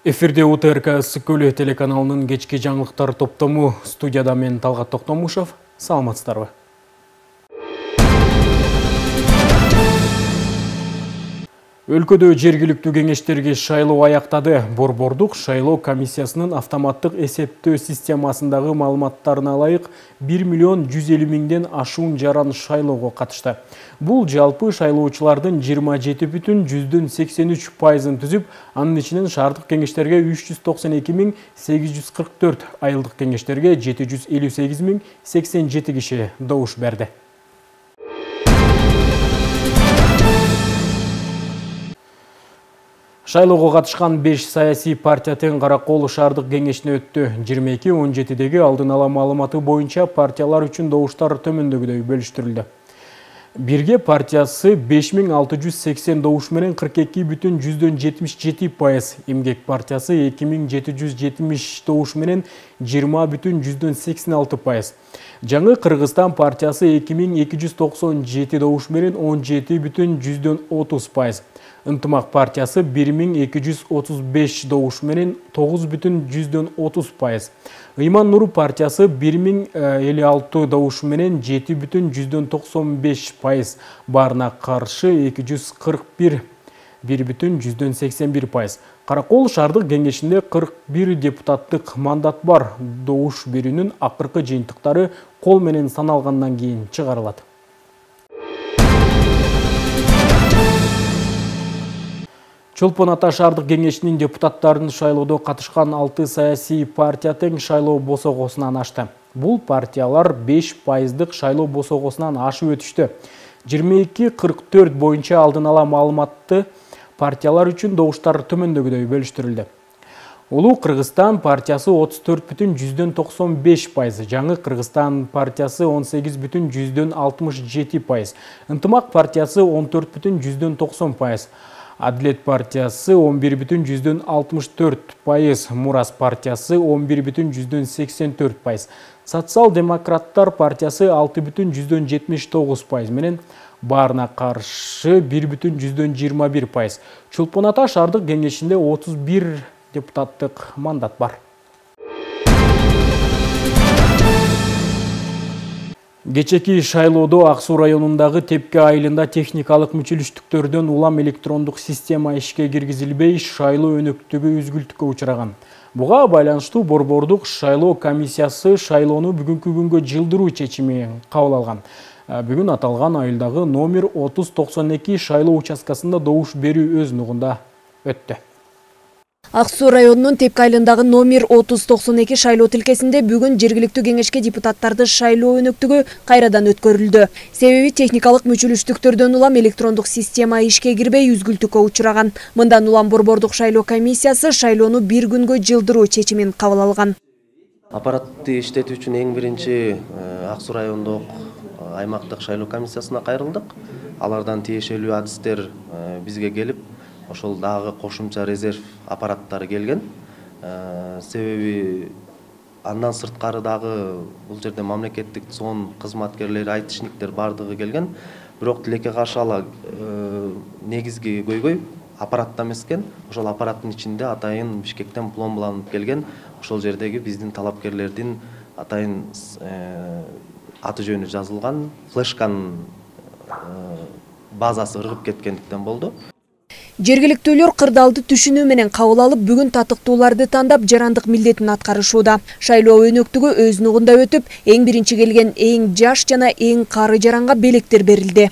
Эфирде УТРК Ысык-Көл телеканалынын кечки жаңылыктар топтому, студияда мен Талгат Токтомушев. Саламатсыздарбы. Өлкөдө жергиликтүү кеңештерге шайлоо аяктады. Борбордук шайлоо комиссиясынын автоматтык эсептөө системасындагы маалыматтарына ылайык 1.150.000ден ашуун жаран шайлоого катышты. Бул жалпы шайлоочулардын 27,83%-ын түзүп, анын ичинен шаардык кеңештерге 392.844, айылдык кеңештерге 758.087 киши добуш берди. Шайлоого катышкан 5 саясий партия тең Каракол шаардык кеңешине өттү. 22-17деги алдын ала маалыматы боюнча партиялар үчүн добуштар төмөндөгүдөй бөлүштүрүлдү. Бирге партиясы 5680 добуш менен 42,77%, Эмгек партиясы 2770 добуш менен 20,86%. Жаңы Кыргызстан партиясы 2297 добуш менен 17,30%. Ынтымак партиясы 1235 добуш менен 9,30%. Ыйман Нуру партиясы 1056 добуш менен 7,95%. Барына каршы 241 1,81%. Каракол шаардык кеңешинде 41 депутаттык мандат бар. Добуш берүүнүн акыркы жыйынтыктары кол менен саналгандан кийин чыгарылат. Чолпон Ата шаардык кеңешинин депутаттарын шайлоодо катышкан 6 саясий партия тең шайлоо босогосунан ашты. Бул партиялар 5%дык шайлоо босогосунан ашып өтүштү. 22-44 боюнча алдын ала маалыматты партиялар үчүн добуштар төмөндөгүдөй бөлүштүрүлдү. Улуу Кыргызстан партиясы 34,95%, Жаңы Кыргызстан партиясы 18,67%, Ынтымак партиясы 14,90%, Адилет партиясы 11,64%, Мурас партиясы 11,84%, Социал-демократтар партиясы 6,79% менен барына каршы 1,21%. Чолпон Ата шаардык кеңешинде 31 депутаттык мандат бар. Кечеки шайлоодо Ак Суу районундагы Тепке айылында техникалык мүчүлүштүктөрдөн улам электрондук система ишке киргизилбей, шайлоо өнөктүгү үзгүлтүккө учураган. Буга байланыштуу борбордук шайлоо комиссиясы шайлоону бүгүнкү күнгө жылдыруу чечими кабыл алган. Бүгүн аталган айылдагы номер 3092 шайлоо участкасында добуш берүү өз нугунда өттү. Ак Суу районунун Тепке айылындагы номер 3092 шайлоо тилкесинде бүгүн жергиликтүү кеңешке депутаттарды шайлоо өнөктүгү кайрадан өткөрүлдү. Себеби техникалык мүчүлүштүктөрдөн улам электрондук система ишке кирбей үзгүлтүккө учураган. Мындан улам борбордук шайлоо комиссиясы шайлоону бир күнгө жылдыруу чечимин кабыл алган. Аппаратты иштетүү үчүн эң биринчи Ак Суу райондук аймактык шайлоо комиссиясына кайрылдык. Алардан тиешелүү адистер бизге келип, ошол дагы кошумча резерв аппараттары келген. Себеби андан сырткары дагы бул жерде мамлекеттик ЦОН кызматкерлери, айтышниктер бардыгы келген. Бирок тилекке каршы ала негизги көйгөй аппаратта эмес экен. Ошол аппараттын ичинде атайын Бишкектен пломбаланып келген. Ошол жердеги биздин талапкерлердин атайын аты жөнү жазылган флешканын базасы ыргып кеткендиктен болду. Жергиликтүүлөр кырдаалды түшүнүү менен кабыл алып, бүгүн татыктууларды тандап жарандык милдетин аткарышууда. Шайлоо өнөктүгү өз нугунда өтүп, эң биринчи келген эң жаш жана эң кары жаранга белектер берилди.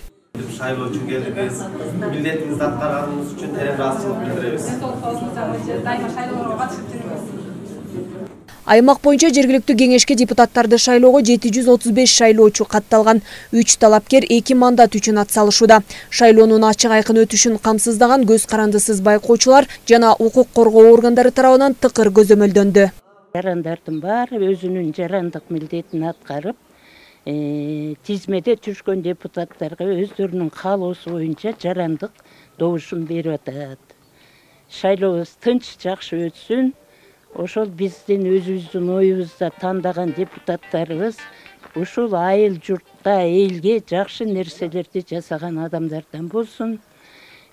Шайлоо үчүн келдик, милдетибизди аткарганыбыз үчүн терең ыраазычылык билдиребиз. Аймак боюнча жергиликтүү кеңешке депутаттарды шайлоого 735 шайлоочу катталган. 3 талапкер 2 мандат үчүн атсалышууда. Шайлоонун ачык айкын өтүшүн камсыздаган көз карандысыз байкоочулар жана укук коргоо органдары тарабынан тыкыр көзөмөлдөндү. Жарандардын баары өзүнүн жарандык милдетин аткарып, тизмеде түшкөн депутаттарга өздөрүнүн каалоосу боюнча жарандык добушун берип атат. Шайлообуз тынч, жакшы өтсүн. Ошол биздин өзүбүздүн оюбузда тандаган депутаттарыбыз ушул айыл журтта элге жакшы нерселерди жасаган адамдардан болсун.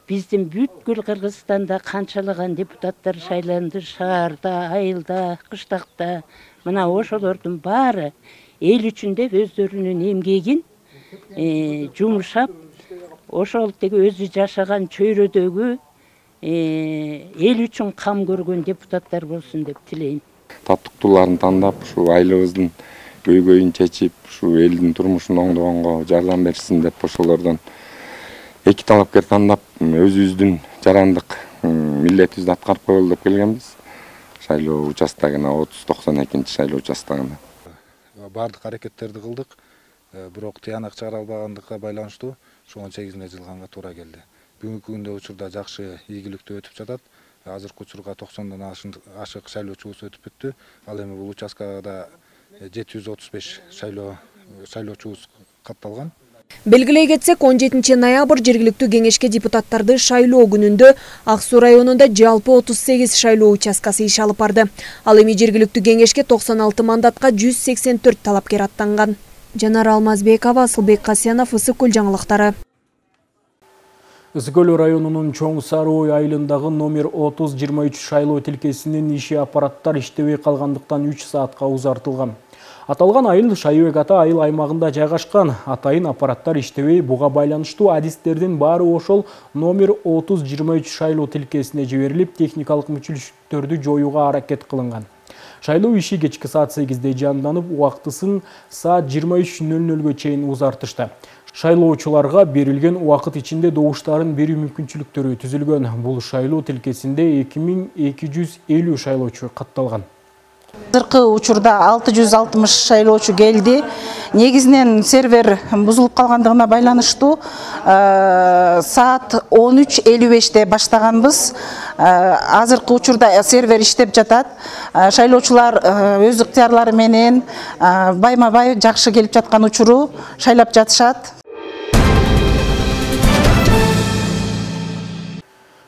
биздин бүткүл Кыргызстанда канчалаган депутаттар шайланды, шаарда, айылда, кыштакта. Мына ошолордун баары эл үчүн деп өздөрүнүн эмгегин жумшап, ошол теги өзү жашаган чөйрөдөгү эл үчүн кам көргөн депутаттар болсун деп тилейм. Таптыктууларын тандап, ушу айылыбыздын көйгөйүн чечип, ушу элдин турмушун оңдогонго жардам берсин деп ошолордон эки талапкер тандап, өзүбүздүн жарандык милдетибизди аткарып коелу деп келгенбиз. Шайлоо участогуна 30-92 шайлоо участогуна. Бардык аракеттерди кылдык, бирок тыянак чыгара албагандыкка байланыштуу ошого чегизине жылганга туура келди. Бүгүнкү күндө учурда жакшы ийгиликтүү өтүп жатат. Азыркы учурга 90дан ашык шайлоочубуз өтүп бүттү. Ал эми бул участкада 735 шайлоочубуз катталган. Белгилей кетсек, 17 ноябрь жергиликтүү кеңешке депутаттарды шайлоо күнүндө Ак Суу районунда жалпы 38 шайлоо участкасы иш алып барды. Ал эми жергиликтүү кеңешке 96 мандатка 184 талапкер аттанган. Жанар Алмазбекова, Асылбек Касенов, Ысык-Көл жаңылыктары. Ысык-Көл районунун Чоң Сарыой айылындагы номер 30-23 шайлоо тилкесинин иши аппараттар иштебей калгандыктан 3 саатка узартылган. Аталган айыл Шайыбек ата айыл аймагында жайгашкан. Атайын аппараттар иштебей, буга байланыштуу адистердин баары ошол номер 30-23 шайлоо тилкесине жиберилип, техникалык мүчүлүштүктөрдү жоюуга аракет кылынган. Шайлоо иши кечки саат 8-де жанданып, убактысын саат 23:00 чейин узартышты. Шайлоочуларга берилген убакыт ичинде добуштарын берүү мүмкүнчүлүктөрү түзүлгөн. Бул шайлоо тилкесинде 2250 шайлоочу катталган. Азыркы учурда 660 шайлоочу келди. Негизинен сервер бузулуп калгандыгына байланыштуу саат 13:55 баштаганбыз. Азыркы учурда сервер иштеп жатат. Шайлоочулар өз ыктыярлары менен байма-бай жакшы келип жаткан учуру шайлап жатышат.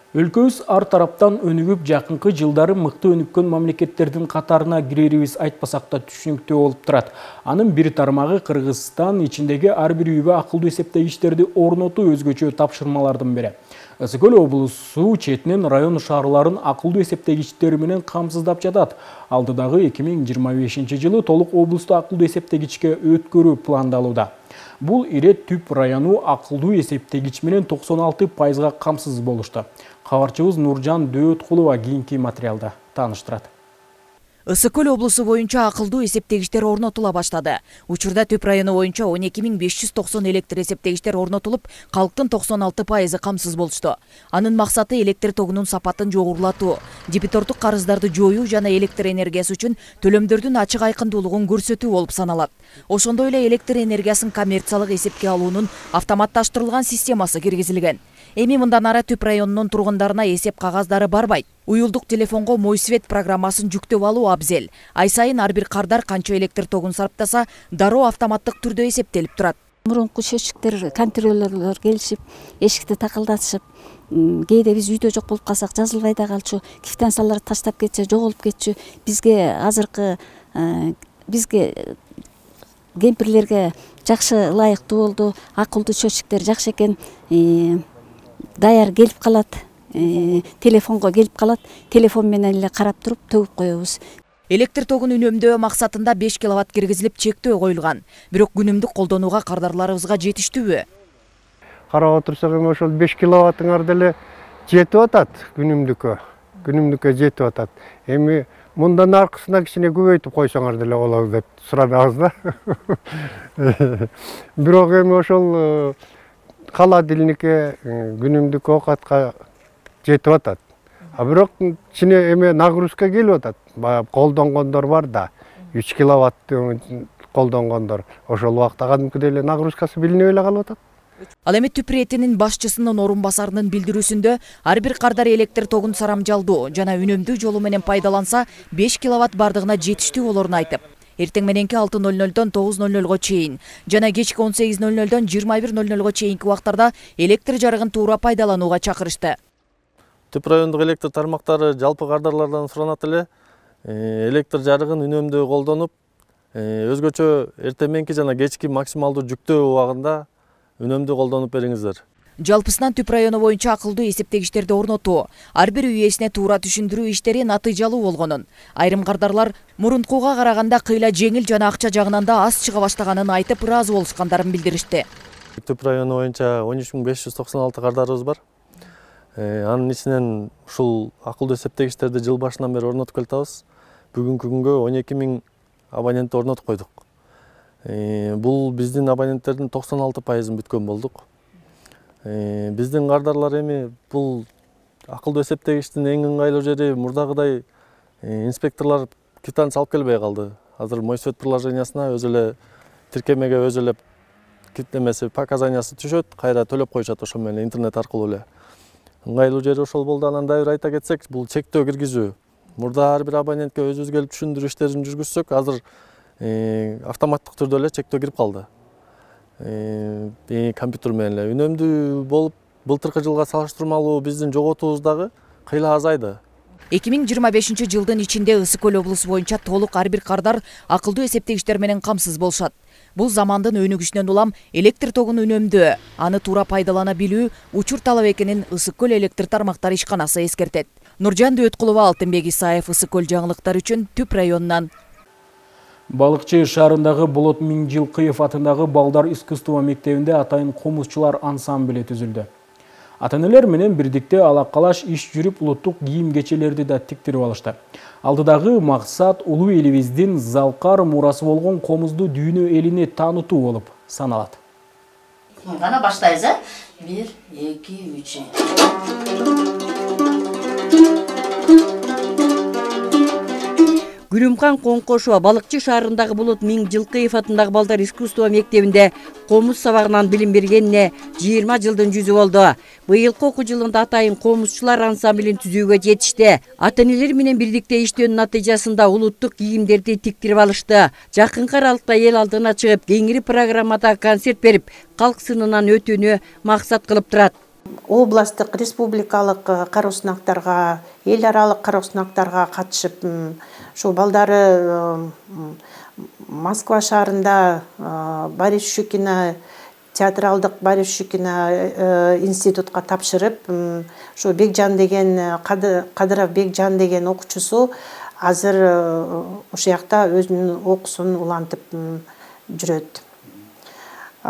Өлкөбүз ар тараптан өнүгүп, жакынкы жылдары мыкты өнүккөн мамлекеттердин катарына кирерибиз айтпасак да түшүнүктүү болуп турат. Анын бир тармагы Кыргызстан ичиндеги ар бир үйгө акылдуу эсептегичтерди орнотуу өзгөчө тапшырмалардын бири. Ысык-Көл облусу четинен район шаарларын акылдуу эсептегичтер менен камсыздап жатат. Алдыдагы 2025 жылы толук облусту акылдуу эсептегичке өткөрүү пландалууда. Бул ирет Түп району акылдуу эсептегич менен 96% камсыз болушту. Кабарчыбыз Нуржан Дөөткулова кийинки материалда тааныштырат. Ысык-Көл облусу боюнча акылдуу эсептегичтер орнотула баштады. Учурда Түп району боюнча 12590 электр эсептегичтер орнотулуп, калктын 96% камсыз болушту. Анын максаты электр тогунун сапатын жогорулатуу, дебитордук карыздарды жоюу жана электр энергиясы үчүн төлөмдөрдүн ачык айкындуулугун көрсөтүү болуп саналат. Ошондой эле электр энергиясын коммерциялык эсепке алуунун автоматташтырылган системасы киргизилген. Эми мындан ары Түп районунун тургундарына эсеп кагаздары барбайт. Уюлдук телефонго Мой свет программасын жүктөп алуу абзел. Ай сайын ар бир кардар канча электр тогун сарптаса, дароо автоматтык түрдө эсептелип турат. Мурунку счетчиктер, контроллерлор келишип, эшикти такылдатышып, кээде биз үйдө жок болуп калсак жазылбай да калчу, квитанцияларды таштап кетчү, жоголуп кетчү. Бизге кемпирлерге жакшы ылайыктуу болду. Акылдуу счетчиктер жакшы экен. Даяр келип калат, телефонго келип калат, телефон менен эле карап туруп төгүп коебуз. Электр тогун үнөмдөө максатында 5 киловатт киргизилип чектөө коюлган. Бирок күнүмдүк колдонууга кардарларыбызга жетиштүүбү? Карап отурсак эми ошол 5 киловаттыңар деле жетип атат күнүмдүккө жетип атат. Эми мындан аркысына кичине көбөйтүп койсоңор деле болот деп сурадыбыз да. Бирок эми ошол холодильникке, күнүмдүк оокатка жетип атат. Бирок кичине эме нагрузка келип атат. Баягы колдонгондор бар да, 3 киловатты колдонгондор. Ошол убакта кадимкидей эле нагрузкасы билинип эле калып атат. Ал эми Түп иретинин башчысынын орун басарынын билдирүүсүндө ар бир кардар электр тогун сарамжалдуу жана үнөмдүү жолу менен пайдаланса 5 киловатт бардыгына жетиштүү болорун айтып, эртең мененки 6:00-дон 9:00-го чейин жана кечки 18:00-дон 21:00-го чейинки убактарда электр жарыгын туура пайдаланууга чакырышты. Түп райондук электр тармактары жалпы кардарлардан суранат эле электр жарыгын үнөмдүү колдонуп, өзгөчө эртең мененки жана кечки максималдуу жүктөө убагында үнөмдүү колдонуп бериңиздер. Жалпысынан Түп району боюнча акылдуу эсептегичтерди орнотуу, ар бир үй ээсине туура түшүндүрүү иштери натыйжалуу болгонун, айрым кардарлар мурункуга караганда кыйла жеңил жана акча жагынан да аз чыга баштаганын айтып, ыраазы болушкандарын билдиришти. Түп району боюнча 13.596 кардарыбыз бар. Анын ичинен ушул акылдуу эсептегичтерди жыл башынан бери орнотуп келатабыз. Бүгүнкү күнгө 12.000 абонентти орнотуп койдук. Бул биздин абоненттердин 96%-ын бүткөн болдук. Биздин кардарлар эми бул акылдуу эсептегичтин эң ыңгайлуу жери мурдагыдай инспекторлор квитанция алып келбей калды. Азыр Мой свет приложениясына өзү эле тиркемеге өзү эле китемеси показаниясы түшөт, кайра төлөп коюшат ошол менен интернет аркылуу эле. Ыңгайлуу жери ошол болду. Анан дагы бир айта кетсек, бул чектөө киргизүү. Мурда ар бир абонентке өзүбүз келип түшүндүрүү иштерин жүргүзсөк, азыр автоматтык түрдө эле чектөө кирип калды. Компьютер менен эле үнөмдүү болуп, былтыркы жылга салыштырмалуу биздин жоготуубуз дагы кыйла азайды. 2025 жылдын ичинде Ысык Көл облусу боюнча толук ар бир кардар акылдуу эсептегичтер менен камсыз болушат. Бул замандын өнүгүшүнөн улам электр тогун үнөмдөө, аны туура пайдалана билүү учур талап экенин Ысык Көл электр тармактары ишканасы эскертет. Нуржан Дөткулова, Алтынбек Исаев, Ысык Көл жаңылыктары үчүн Түп районунан. Балыкчы шаарындагы Болот Миңжилкыев атындагы Балдар искусство мектебинде атайын комузчулар ансамблі түзүлдү. Ата-энелер менен бирдикте алакалаш иш жүрүп улуттук кийим кечелерди да тиктирип алышты. Алдыдагы максат улуу элибиздин залкар мурасы болгон комузду дүйнө элине таанытуу болуп саналат. Гана баштайбыз, 1, 2, 3. Гүлүмкан Коңкошова Балыкчы шаарындагы Болот Миңжилкыев атындагы Балдар искусство мектебинде комуз сабагынан билим бергенине 20 жылдын жүзү болду. Быйылкы окуу жылында атайын комузчулар ансамблин түзүүгө жетишти. Ата-энелер менен бирдикте иштөөнүн натыйжасында улуттук кийимдерди тиктирип алышты. Жакынкы аралыкта эл алдына чыгып, кеңири программада концерт берип, калк сынынан өтүүнү максат кылып турат. Областтык, республикалык кароо сынактарга, эл аралык кароо сынактарга катышып, ошо балдары Москва шаарында Борис Щукина театралдык Борис Щукина институтка тапшырып, ошо Бекжан деген Кадыров Бекжан деген окуучусу азыр ошол жакта өзүнүн окуусун улантып жүрөт.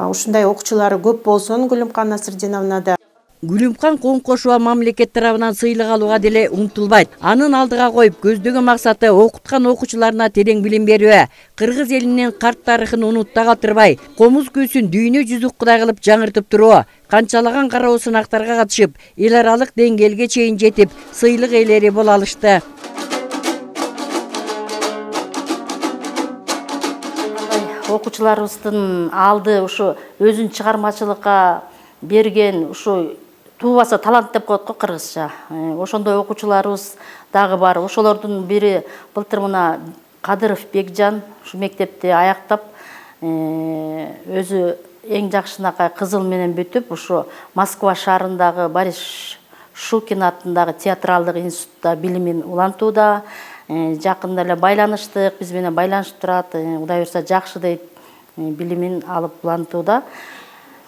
Ушундай окуучулары көп болсун Гүлүмкан Насырдиновнада. Гүлүмкан Коңкошова мамлекет тарабынан сыйлык алууга деле умтулбайт. Анын алдыга коюп, көздөгөн максаты окуткан окуучуларына терең билим берүү. Кыргыз элинин карт тарыхын унутта калтырбай, комуз күүсүн дүйнө жүзү кудай кылып жаңыртып туруу. Канчалаган кароо сынактарга катышып, эл аралык деңгээлге чейин жетип, сыйлык ээлери боло алышты. Окуучуларыбыздын алды ушу өзүн чыгармачылыкка берген ушу туубаса талант деп коет го кыргызча. Ошондой окуучуларыбыз дагы бар. Ошолордун бири былтыр мына Кадыров Бекжан ушу мектепти аяктап, өзү эң жакшынакай кызыл менен бүтүп, ушу Москва шаарындагы Борис Щукин атындагы театралдык институтта билимин улантууда. Жакында эле байланыштык, биз менен байланышып турат. Кудай буйрса жакшы дейт, билимин алып улантууда.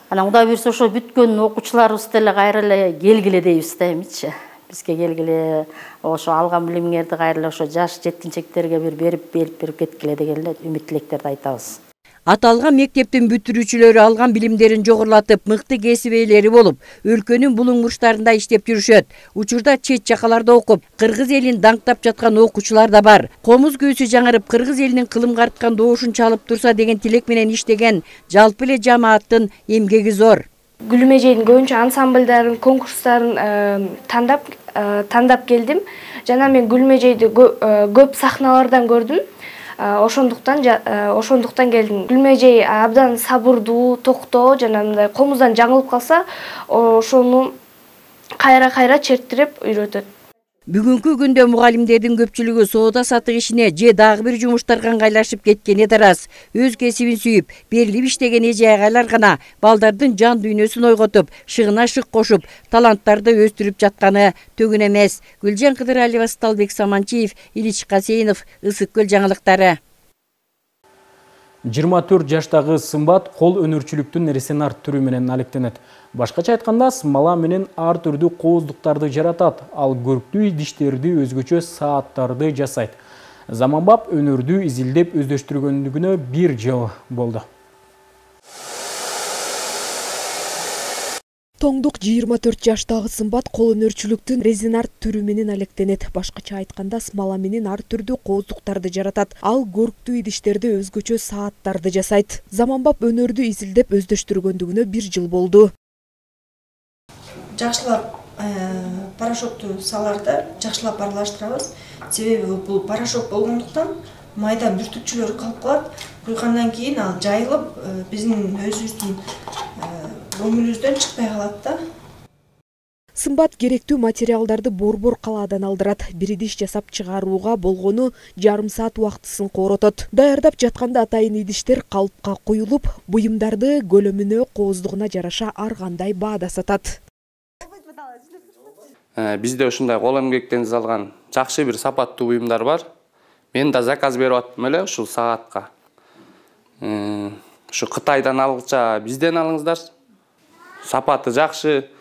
Анан Кудай буйрса ошо бүткөн окуучуларыбыз деле кайра эле келгиле дейбиз да эмичи. Бизге келгиле, ошо алган билимиңерди кайра эле ошо жаш жеткинчектерге бир берип кеткиле деген эле үмүт тилектерди айтабыз. Аталган мектептин бүтүрүүчүлөрү алган билимдерин жогорулатып, мыкты кесип ээлери болуп, өлкөнүн булуң бурчтарында иштеп жүрүшөт. Учурда чет жакаларда окуп, кыргыз элин даңктап жаткан окуучулар да бар. Комуз күүсү жаңырып, кыргыз элинин кылымга арткан доошун чалып турса деген тилек менен иштеген жалпы эле жамааттын эмгеги зор. Гүлүм эжейдин көбүнчө ансамбльдарын, конкурстарын тандап келдим. Жана мен Гүлүм эжейди көп сахналардан көрдүм. Ошондуктан келдим. Гүлүм эжей абдан сабырдуу, токтоо, жана мындай комуздан жаңылып калса, ошону кайра чертирип үйрөтөт. Бүгүнкү күндө мугалимдердин көпчүлүгү соода сатык ишине же дагы бир жумуштарга ыңгайлашып кеткени дарас. Өз кесибин сүйүп, берилип иштеген эже агайлар гана балдардын жан дүйнөсүн ойготуп, шыгына шык кошуп, таланттарды өстүрүп жатканы төгүн эмес. Гүлжан Кыдыралиева, Сталбек Саманчиев, Илич Касейнов, Ысык Көл жаңылыктары. 24 жаштагы Сымбат кол өнөрчүлүктүн резонанс түрү менен алектенет. Башкача айтканда, смола менен ар түрдүү кооздуктарды жаратат, ал көрктүү идиштерди, өзгөчө сааттарды жасайт. Заманбап өнөрдү изилдеп өздөштүргөндүгүнө 1 жыл болду. Тоңдук 24 жаштагы Сымбат кол өнөрчүлүктүн резонанс түрү менен алектенет. Башкача айтканда, смола менен ар түрдүү кооздуктарды жаратат. Ал көрктүү идиштерди, өзгөчө сааттарды жасайт. Заманбап өнөрдү изилдеп өздөштүргөндүгүнө 1 жыл болду. Жакшылап порошокту саларда жакшылап аралаштырабыз. Себеби бул порошок болгондуктан майда бүртүкчүлөр калып калат. Куйгандан кийин ал жайылып, биздин өзүбүздүн өмүрүбүздөн чыкпай калат да. Сымбат керектүү материалдарды борбор калаадан алдырат. Бир идиш жасап чыгарууга болгону жарым саат убактысын кооротот. Даярдап жатканда атайын идиштер калыпка куюлуп, буюмдарды көлөмүнө, кооздугуна жараша ар кандай баада сатат. Бизде ушундай кол эмгектен жасалган жакшы бир сапаттуу буюмдар бар. Мен да заказ берип аттым эле ушул саатка. Ушу Кытайдан алгыча бизден алыңыздар. Сапаты жакшы,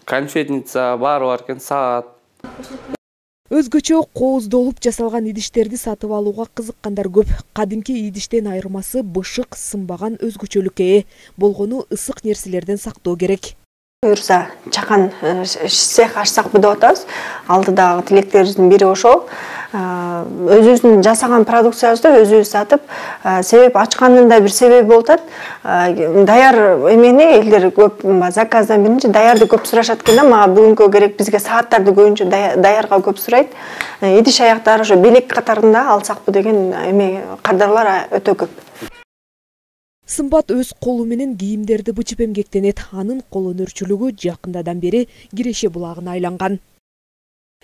конфетница баары бар экен, саат. Өзгөчө кооздолуп жасалган идиштерди сатып алууга кызыккандар көп. Кадимки идиштен айырмасы бышык, сынбаган өзгөчөлүккө ээ. Болгону ысык нерселерден сактоо керек. Буюрса, чакан цех ачсакпы деп атабыз. Алдыдагы тилектерибиздин бири ошол. Өзүбүздүн жасаган продукциябызды өзүбүз сатып, себеп ачкандын да бир себеби болуп атат. Даяр эмени элдер көп заказдан биринчи даярды көп сурашат экен да, мага бүгүнкү керек, бизге сааттарды көбүнчө даярга көп сурайт. Идиш аяктары ошо белек катарында алсакпы деген эме кардарлар өтө көп. Сымбат өз колу менен кийимдерди бычып эмгектенет. Анын кол өнөрчүлүгү жакындадан бери Киреше булагына айланган.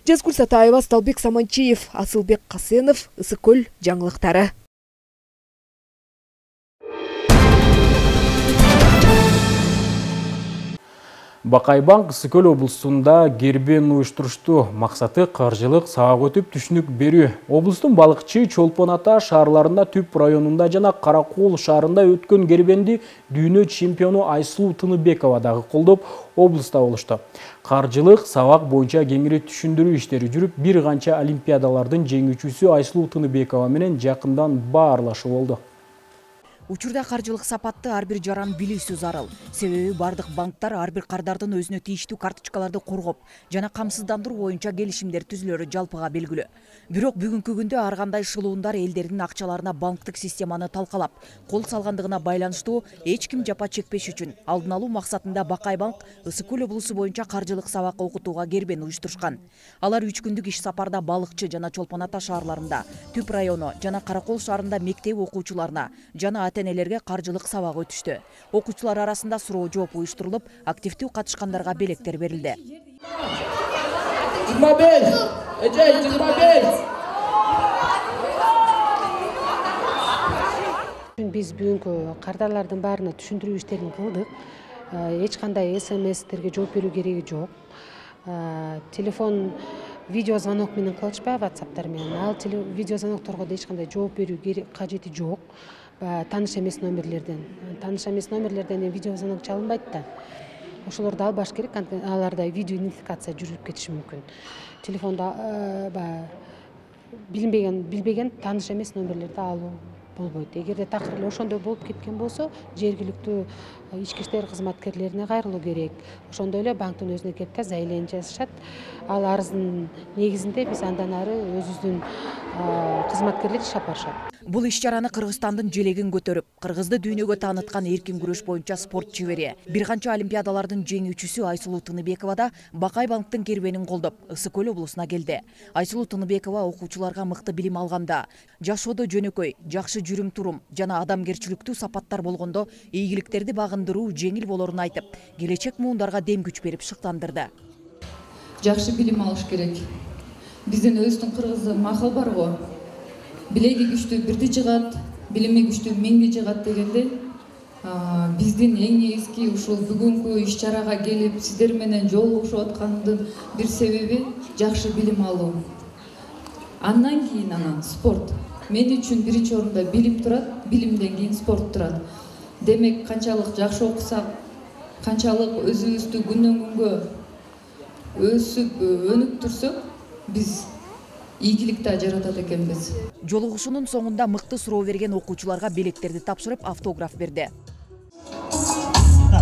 Жазгүл Сатаева, Сталбек Саманчиев, Асылбек Касенов, Ысык көл жаңылыктары. Бакайбанк Ысык көл облусунда кербен уюштурушту. Максаты каржылык сабак өтүп түшүнүк берүү. Облустун Балыкчы, Чолпон Ата шаарларында, Түп районунда жана Каракол шаарында өткөн кербенди дүйнө чемпиону Айсулуу Тыныбекова дагы колдоп, облуста болушту. Каржылык сабак боюнча кеңири түшүндүрүү иштери жүрүп, бир канча олимпиадалардын жеңүүчүсү Айсулуу Тыныбекова менен жакындан баарлашуу болду. Учурда каржылык сапатты ар бир жаран билүүсү зарыл. Себеби бардык банктар ар бир кардардын өзүнө тийиштүү карточкаларды коргоп жана камсыздандыруу боюнча келишимдер түзүлөрү жалпыга белгилүү. Бирок бүгүнкү күндө ар кандай шылуундар элдердин акчаларына банктык системаны талкалап, кол салгандыгына байланыштуу эч ким жапа чекпеш үчүн алдын алуу максатында Бакайбанк Ысык көл облусу боюнча каржылык сабак окутууга кербен уюштурушкан. Алар 3 күндүк иш сапарда Балыкчы жана Чолпон Ата шаарларында, Түп району жана Каракол шаарында мектеп окуучуларына жана энелерге каржылык сабак өтүштү. Окуучулар арасында суроо жооп уюштурулуп, активдүү катышкандарга белектер берилди. 25, 25. Биз бүгүнкү кардарлардын баарына түшүндүрүү иштерин кылдык. Эч кандай СМСтерге жооп берүү кереги жок. Телефон видео звонок менен кылышпай, WhatsApp'тар менен. Ал видео звонокторго да эч кандай жооп берүү кажети жок. Таныш эмес номерлерден. Таныш эмес номерлерден видео звонок чалынбайт да. Ошолорду албаш керек, аларда видео идентификация жүрүп кетиши мүмкүн. Телефонда билбеген таныш эмес номерлерди алуу болбойт. Эгерде такыр эле ошондой болуп кеткен болсо, жергиликтүү ички иштер кызматкерлерине кайрылуу керек. Ошондой эле банктын өзүнө келип да заявление жазышат. Ал арыздын негизинде биз андан ары өзүбүздүн кызматкерлер иш алып барышат. Бул иш-чараны Кыргызстандын желегин көтөрүп, Кыргызды дүйнөгө тааныткан эркин күрөш боюнча спорт чебери, бир канча олимпиадалардын жеңүүчүсү Айсулуу Тыныбекова да Бакайбанктын кербенин колдоп, Ысык көл облусуна келди. Айсулуу Тыныбекова окуучуларга мыкты билим алганда, жашоодо жөнөкөй, жакшы жүрүм-турум жана адамгерчиликтүү сапаттар болгондо ийгиликтерди багындыруу жеңил болорун айтып, келечек муундарга дем күч берип шыктандырды. Жакшы билим алыш керек. Биздин өзүбүздүн кыргыз макал бар го. Билеги күчтүү бирди жыгат, билими күчтүү миңди жыгат дегенде, биздин эң негизги ушул бүгүнкү иш-чарага келип сиздер менен жолугушуп аткандын бир себеби жакшы билим алуу. Андан кийин спорт. мен үчүн биринчи орунда билим турат, билимден кийин спорт турат. Демек канчалык жакшы окусак, канчалык өзүбүздү күндөн күнгө өсүп өнүктүрсөк, биз ийгилик да жаратат экенбиз. Жолугушуунун соңунда мыкты суроо берген окуучуларга белектерди тапшырып, автограф берди.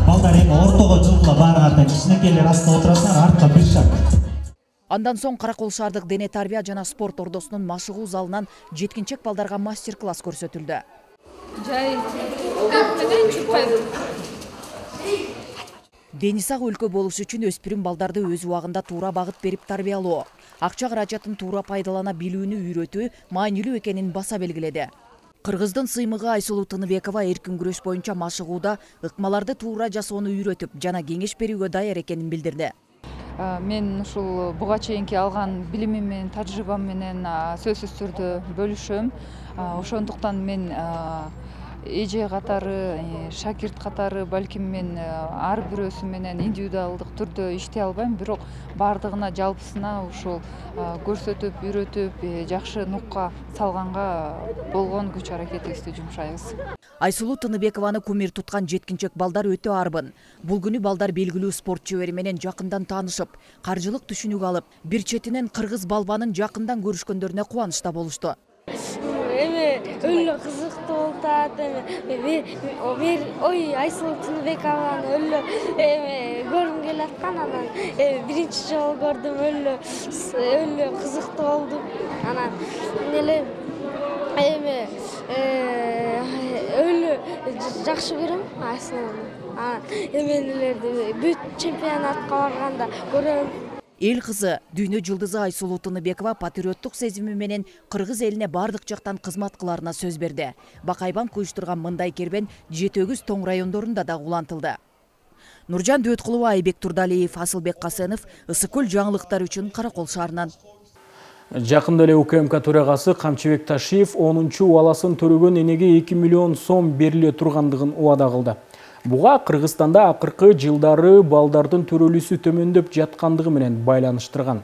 Балдар эми ортого жылгыла баргандан кичинекейлер астына отурасыңар, артка бир шаг. Андан соң Каракол шаардык дене тарбия жана спорт ордосунун машыгуу залынан жеткинчек балдарга мастер-класс көрсөтүлдү. Жай, Дени сак өлкө болуш үчүн өспүрүм балдарды өз убагында туура багыт берип тарбиялоо, акча каражатын туура пайдалана билүүнү үйрөтүү маанилүү экенин баса белгиледи. Кыргыздын сыймыгы Айсулуу Тыныбекова эркин күрөш боюнча машыгууда ыкмаларды туура жасоону үйрөтүп, жана кеңеш берүүгө даяр экенин билдирди. Мен ушул буга чейинки алган билимим менен, тажрыйбам менен сөзсүз түрдө бөлүшөм. Ошондуктан мен эже катары, шакирт катары балким мен ар бирөөсү менен индивидуалдык түрдө иштей албайм, бирок бардыгына жалпысына ушул көрсөтүп, үйрөтүп, жакшы нукка салганга болгон күч аракетибизди жумшайбыз. Айсулуу Тыныбекованы кумир туткан жеткинчек балдар өтө арбын. Бул күнү балдар белгилүү спорт чебери менен жакындан таанышып, каржылык түшүнүк алып, бир четинен кыргыз балбанын жакындан көрүшкөндөрүнө кубанычта болушту. Өллө кызыктуу болуп атат. Ой, Айсулуу Тыныбекованы өллө көргүм келип аткан. Анан биринчи жолу көрдүм, өллө кызыктуу болду. Анан эле өллө жакшы көрөм Айсулууну. Эменелерди бүт чемпионатка барганда көрөм. Эл кызы, дүйнө жылдызы Айсулуу Тыныбекова патриоттук сезими менен кыргыз элине бардык жактан кызмат кыларына сөз берди. Бакайбанк уюштурган мындай кербен Жетөгүз Тоң райондорунда да улантылды. Нуржан Дөткулова, Айбек Турдалиев, Асылбек Касенов, Ысык көл жаңылыктар үчүн Каракол шаарынан. Жакында эле УКМК төрагасы Камчыбек Ташиев 10-чу убаласын төрөгөн энеге 2 миллион сом бериле тургандыгын убада кылды. Буга Кыргызстанда акыркы жылдары балдардын төрөлүүсү төмөндөп жаткандыгы менен байланыштырган.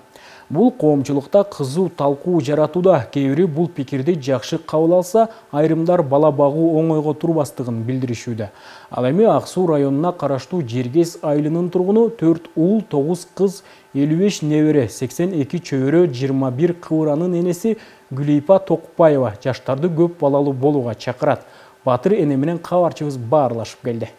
Бул коомчулукта кызуу талкуу жаратууда. Кээ бири бул пикирди жакшы кабыл алса, айрымдар бала багуу оңойго турбастыгын билдиришүүдө. Ал эми Ак Суу районуна караштуу Жергес айылынын тургуну 4 уул, 9 кыз, 55 небере, 82 чөбөрө, 21 кыбыранын энеси Гүлейпа Токпаева жаштарды көп балалуу болууга чакырат. Батыр эне менен кабарчыбыз баарлашып келди.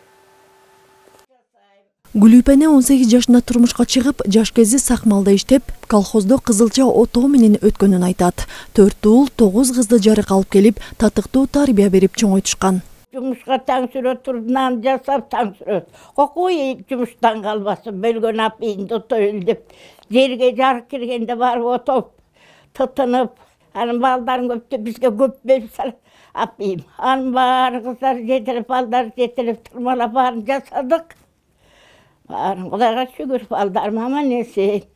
Гүлүйпене 18 жашында турмушка чыгып, жаш кези сакмалда иштеп, колхоздо кызылча отоо менен өткөнүн айтат. 4 уул, 9 кызды жарык алып келип, татыктуу тарбия берип чоңойтушкан. Жумушка таң сүрөт, турнан жасап таң сүрөт. Кокуй жумуштан калбасын, бөлгөн апийинди отойл деп. Жерге жарык киргенде барып отоп, тытынып, анын балдарын көптөп бизге көп берип салат. Апийим. Анын баары кыздар жетелеп, балдар жетелеп, турмалап баарын жасадык. Кудайга шүгүр, балдарым аман эсен.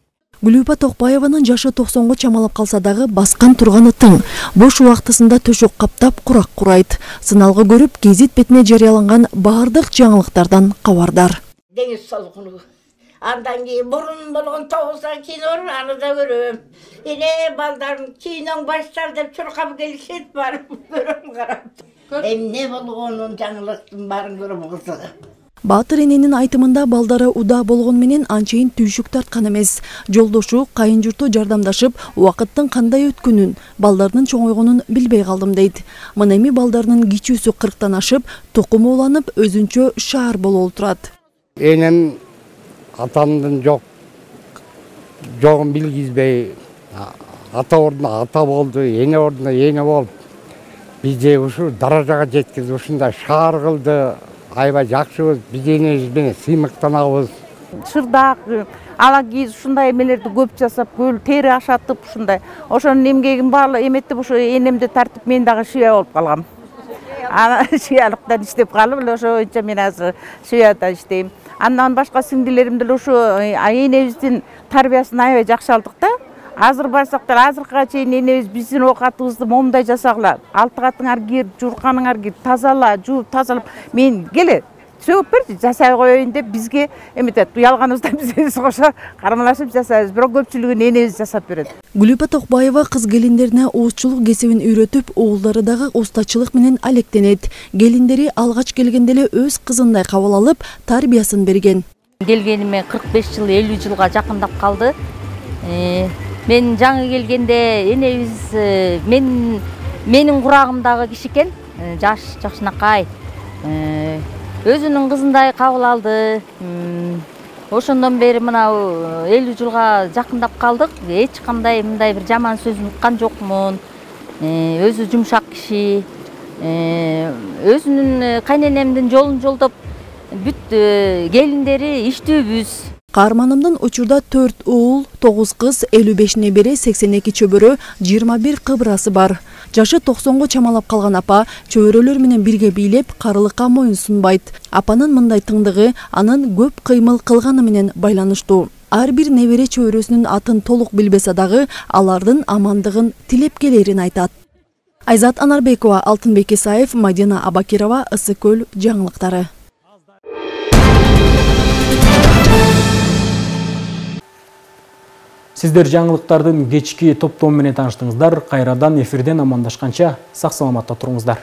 Гүлүйпа Токпаеванын жашы 90-го чамалап калса дагы баскан турганы тың. Бош убактысында төшөк каптап, курак курайт. Сыналгы көрүп, гезит бетине жарыяланган баардык жаңылыктардан кабардар. Деңиз солкуну. Андан кийин бурун болгон 9 кино аны да көрөм. Балдарым киноң баштар деп чуркап келишет, барып көрөм, карап. Эмне болгонун жаңылыктын баарын көрөм, кызыгып. Батыр эненин айтымында балдары уда болгон менен анчейин түйшүк тарткан эмес. Жолдошу, кайын журту жардамдашып, убакыттын кандай өткөнүн, балдардын чоңойгонун билбей калдым дейт. Мына эми балдарынын кичүүсү 40тан ашып, тукуму уланып, өзүнчө шаар болуп турат. Энем атамдын жогун билгизбей, ата ордуна ата болду, эне ордуна эне болуп, бизди ушу даражага жеткизип, ушундай шаар кылды. Айбай жакшыбыз, биз энебиз менен сыймыктанабыз. Шырдак, алагиз ушундай эмелерди көп жасап, көл тери ашатып ушундай. Ошонун эмгегин баары эметип, ошо энемди тартып, мен дагы шыя болуп калгам. Ана шыялыктан иштеп калып, ошо боюнча мен азыр шыяда иштейм. Андан башка сиңдилерим деле ошо энебиздин тарбиясын аябай жакшы алдык да. Азыр барсактар, азыркыга чейин энебиз биздин оокатыбызды момундай жасагыла. Алтыгатыңар кир, журканыңар кир, тазала, жууп, тазалап. Мен келе, сөгүп берди, жасай коеюн деп бизге эметет. Уялганыбызда биз кошо кармалашып жасайбыз, бирок көпчүлүгүн энебиз жасап берет. Гүлүпа Токбаева кыз келиндерине уустчулук кесибин үйрөтүп, уулдары дагы устачылык менен алектенет. Келиндери алгач келгенде эле өз кызындай кабыл алып, тарбиясын берген. Келгениме 45 жыл, 50 жылга жакындап калды. Мен жаңы келгенде энебиз менин курагымдагы киши экен, жакшынакай. Өзүнүн кызындай кабыл алды. Ошондон бери мына 50 жылга жакындап калдык. Эч кандай мындай бир жаман сөзүн уккан жокмун. Өзү жумшак киши. Өзүнүн кайненемдин жолун жолдоп бүт келиндери иштүүбүз. Каарманымдын учурда 4 уул, 9 кыз, 55 небере, 82 чөбөрө, 21 кыбырасы бар. Жашы 90го чамалап калган апа чөбөрөлөр менен бирге бийлеп, карылыкка моюн сунбайт. Апанын мындай тыңдыгы анын көп кыймыл кылганы менен байланыштуу. Ар бир небере чөбөрөсүнүн атын толук билбесе дагы, алардын амандыгын тилеп келерин айтат. Айзат Анарбекова, Алтынбек Исаев, Мадина Абакирова, Ысыкөл жаңылыктары. Сиздер жаңылыктардын кечки топтому менен тааныштыңыздар. Кайрадан эфирден амандашканча сак саламатта туруңуздар.